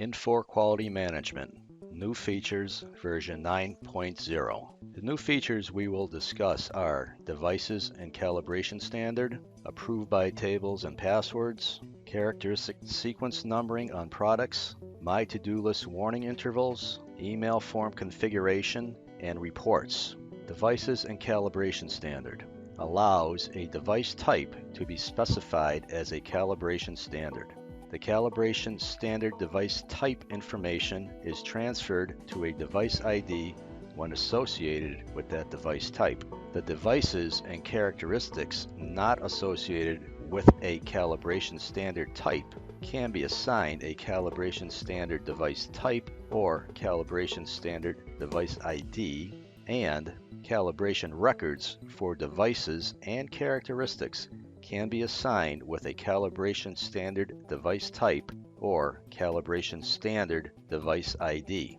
Infor Quality Management, New Features version 9.0. The new features we will discuss are Devices and Calibration Standard, Approved by Tables and Passwords, Characteristic Sequence Numbering on Products, My To-Do List Warning Intervals, Email Form Configuration, and Reports. Devices and Calibration Standard allows a device type to be specified as a calibration standard. The calibration standard device type information is transferred to a device ID when associated with that device type. The devices and characteristics not associated with a calibration standard type can be assigned a calibration standard device type or calibration standard device ID, and calibration records for devices and characteristics can be assigned with a calibration standard device type or calibration standard device ID.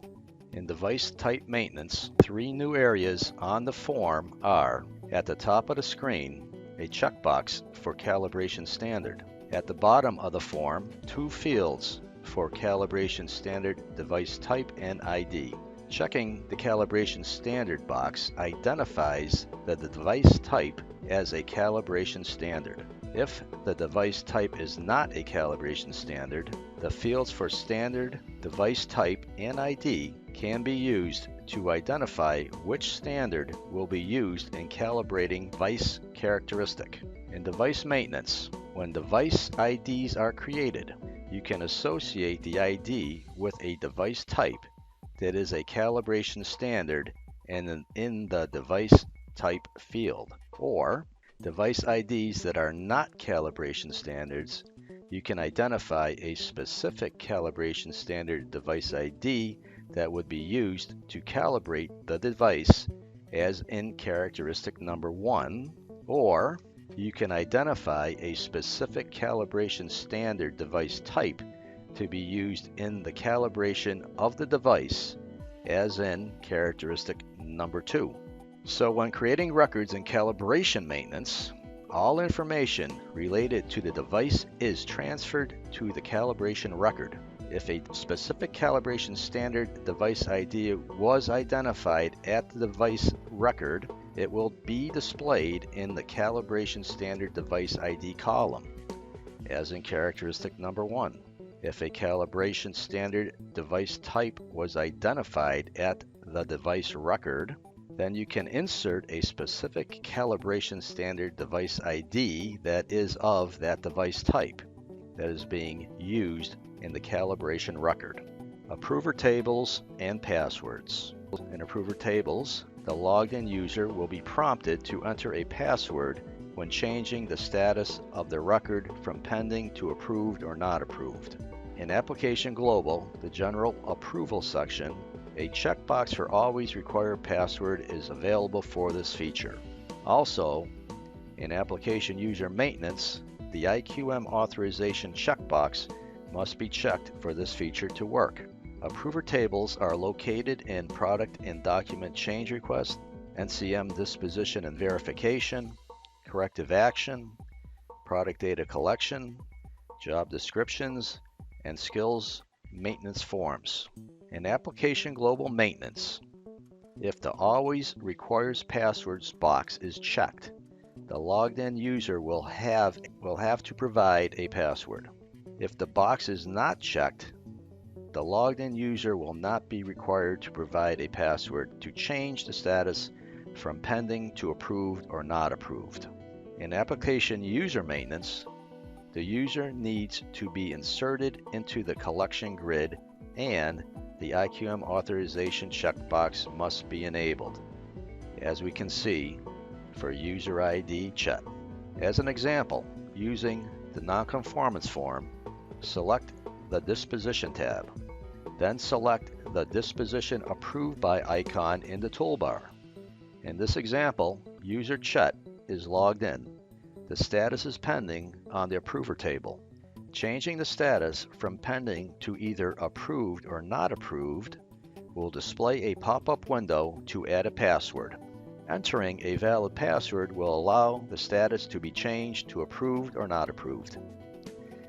In device type maintenance, three new areas on the form are: at the top of the screen, a checkbox for calibration standard. At the bottom of the form, two fields for calibration standard device type and ID. Checking the calibration standard box identifies the device type as a calibration standard. If the device type is not a calibration standard, the fields for standard, device type, and ID can be used to identify which standard will be used in calibrating device characteristic. In device maintenance, when device IDs are created, you can associate the ID with a device type that is a calibration standard and in the device type field. For device IDs that are not calibration standards, you can identify a specific calibration standard device ID that would be used to calibrate the device, as in characteristic number 1, or you can identify a specific calibration standard device type to be used in the calibration of the device, as in characteristic number 2. So when creating records in calibration maintenance, all information related to the device is transferred to the calibration record. If a specific calibration standard device ID was identified at the device record, it will be displayed in the calibration standard device ID column, as in characteristic number 1. If a calibration standard device type was identified at the device record, then you can insert a specific calibration standard device ID that is of that device type that is being used in the calibration record. Approver tables and passwords. In approver tables, the logged in user will be prompted to enter a password when changing the status of the record from pending to approved or not approved. In Application Global, the General Approval section, a checkbox for Always Require Password is available for this feature. Also, in Application User Maintenance, the IQM Authorization checkbox must be checked for this feature to work. Approver tables are located in Product and Document Change Request, NCM Disposition and Verification, Corrective Action, Product Data Collection, Job Descriptions, and Skills Maintenance Forms. In Application Global Maintenance, if the Always Requires Passwords box is checked, the logged in user will have to provide a password. If the box is not checked, the logged in user will not be required to provide a password to change the status from pending to approved or not approved. In Application User Maintenance, the user needs to be inserted into the collection grid and the IQM authorization checkbox must be enabled, as we can see for user ID check. As an example, using the nonconformance form, select the Disposition tab. Then select the Disposition Approved By icon in the toolbar. In this example, user Chet is logged in. The status is pending on the approver table. Changing the status from pending to either approved or not approved will display a pop-up window to add a password. Entering a valid password will allow the status to be changed to approved or not approved.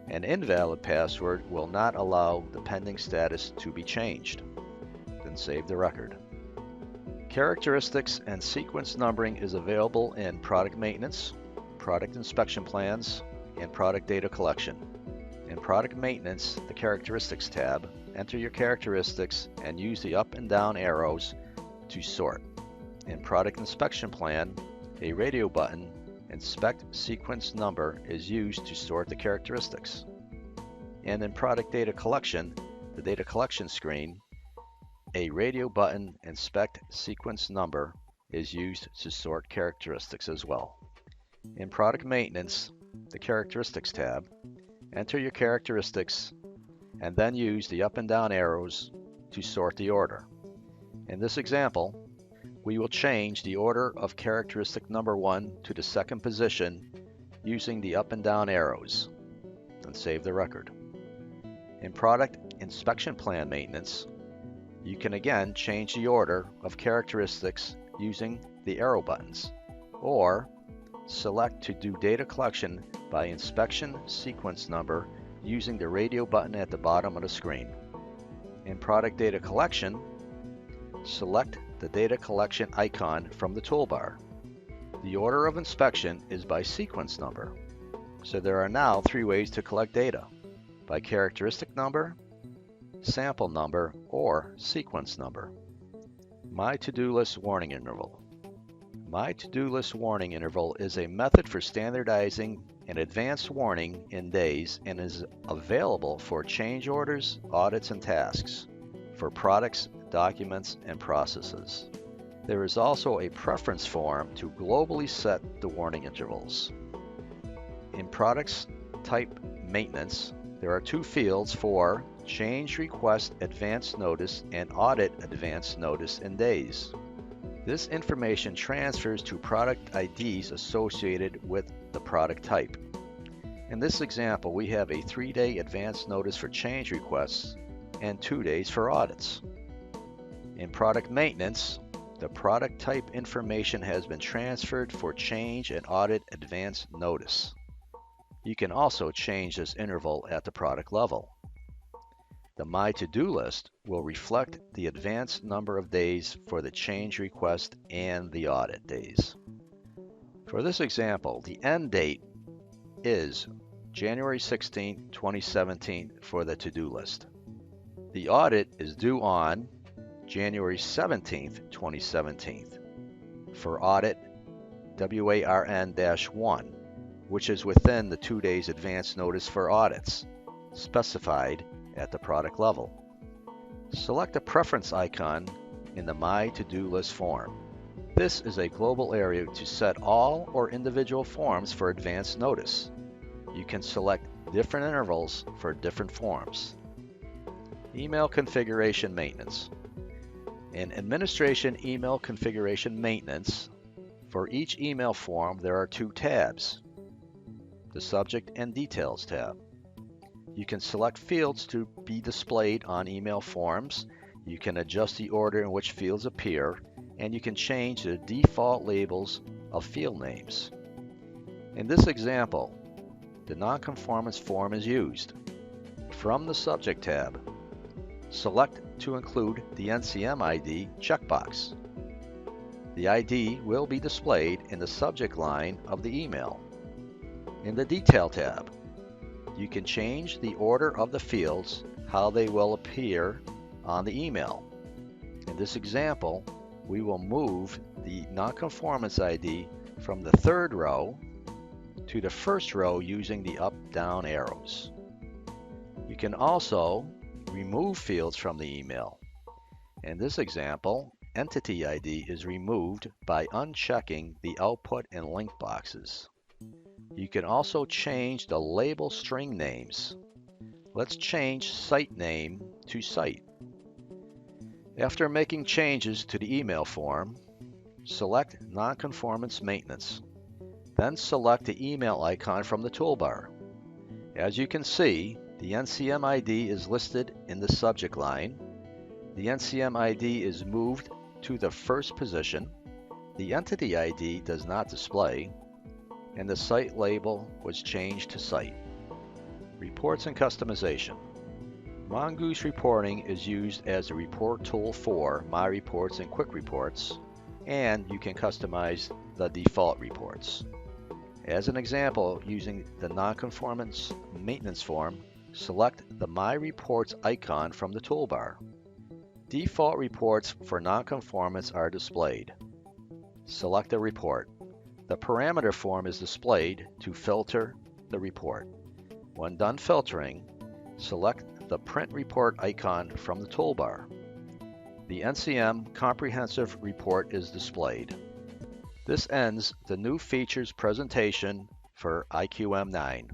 An invalid password will not allow the pending status to be changed. Then save the record. Characteristics and sequence numbering is available in Product Maintenance, Product Inspection Plans, and Product Data Collection. In Product Maintenance, the Characteristics tab, enter your characteristics and use the up and down arrows to sort. In Product Inspection Plan, a radio button, Inspect Sequence Number, is used to sort the characteristics. And in Product Data Collection, the Data Collection screen, a radio button, Inspect Sequence Number, is used to sort characteristics as well. In Product Maintenance, the Characteristics tab, enter your characteristics and then use the up and down arrows to sort the order. In this example, we will change the order of characteristic number 1 to the second position using the up and down arrows. Then save the record. In Product Inspection Plan Maintenance, you can again change the order of characteristics using the arrow buttons, or select to do data collection by inspection sequence number using the radio button at the bottom of the screen. In Product Data Collection, select the data collection icon from the toolbar. The order of inspection is by sequence number, so there are now 3 ways to collect data: by characteristic number, sample number, or sequence number. My to-do list warning interval. My to-do list warning interval is a method for standardizing an advanced warning in days and is available for change orders, audits, and tasks, for products, documents, and processes. There is also a preference form to globally set the warning intervals. In Products Type Maintenance, there are 2 fields for Change Request Advance Notice and Audit Advance Notice in days. This information transfers to product IDs associated with the product type. In this example, we have a 3-day advance notice for change requests and 2 days for audits. In Product Maintenance, the product type information has been transferred for change and audit advance notice. You can also change this interval at the product level. The My To-Do list will reflect the advanced number of days for the change request and the audit days. For this example, the end date is January 16, 2017 for the to-do list. The audit is due on January 17, 2017 for audit WARN-1, which is within the 2 days advance notice for audits specified at the product level. Select a preference icon in the My To-Do List form. This is a global area to set all or individual forms for advance notice. You can select different intervals for different forms. Email Configuration Maintenance. In Administration Email Configuration Maintenance, for each email form there are 2 tabs: the Subject and Details tab. You can select fields to be displayed on email forms, you can adjust the order in which fields appear, and you can change the default labels of field names. In this example, the nonconformance form is used. From the Subject tab, select to include the NCM ID checkbox. The ID will be displayed in the subject line of the email. In the Detail tab, you can change the order of the fields, how they will appear on the email. In this example, we will move the nonconformance ID from the 3rd row to the 1st row using the up-down arrows. You can also remove fields from the email. In this example, Entity ID is removed by unchecking the output and link boxes. You can also change the label string names. Let's change site name to site. After making changes to the email form, select Nonconformance Maintenance. Then select the email icon from the toolbar. As you can see, the NCM ID is listed in the subject line. The NCM ID is moved to the 1st position. The Entity ID does not display, and the site label was changed to site. Reports and customization. Mongoose reporting is used as a report tool for My Reports and Quick Reports, and you can customize the default reports. As an example, using the Nonconformance Maintenance form, select the My Reports icon from the toolbar. Default reports for nonconformance are displayed. Select a report. The parameter form is displayed to filter the report. When done filtering, select the Print Report icon from the toolbar. The NCM Comprehensive Report is displayed. This ends the new features presentation for IQM9.